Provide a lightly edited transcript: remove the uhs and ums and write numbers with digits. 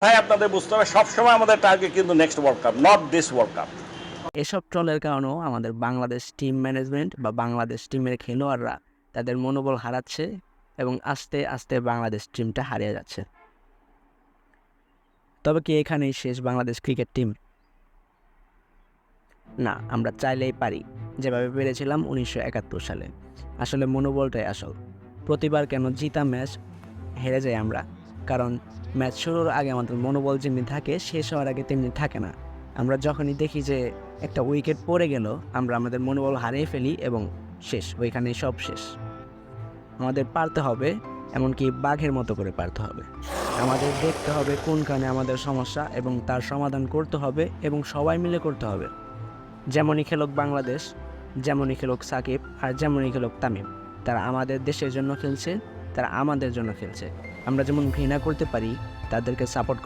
ভাই আপনাদের বুঝতে হবে সবসময় আমাদের টার্গেট কিন্তু next world cup, not this world cup. এসব ট্রলের কারণেও আমাদের বাংলাদেশ টিম ম্যানেজমেন্ট বা বাংলাদেশ টিমের খেলোয়াড়রা তাদের মনোবল হারাচ্ছে এবং আস্তে আস্তে বাংলাদেশ টিমটা হারিয়ে যাচ্ছে। তবে কি এখানেই শেষ বাংলাদেশ ক্রিকেট টিম? না, আমরা চাইলেই পারি, যেভাবে পেরেছিলাম 1971 সালে। আসলে মনোবলটাই আসল। প্রতিবার কেন জিতা ম্যাচ হেরে যাই আমরা? কারণ ম্যাচ শুরুর আগে আমাদের মনোবল যেমনি থাকে, শেষ হওয়ার আগে তেমনি থাকে না। আমরা যখনই দেখি যে একটা উইকেট পড়ে গেল, আমরা আমাদের মনোবল হারিয়ে ফেলি এবং শেষ, ওইখানেই সব শেষ। আমাদের পারতে হবে, এমনকি বাঘের মতো করে পারতে হবে। আমাদের দেখতে হবে কোনখানে আমাদের সমস্যা এবং তার সমাধান করতে হবে এবং সবাই মিলে করতে হবে। যেমনই খেলুক বাংলাদেশ, যেমনই খেলুক সাকিব, আর যেমনই খেলুক তামিম, তারা আমাদের দেশের জন্য খেলছে, তারা আমাদের জন্য খেলছে। আমরা যেমন ঘৃণা করতে পারি, তাদেরকে সাপোর্ট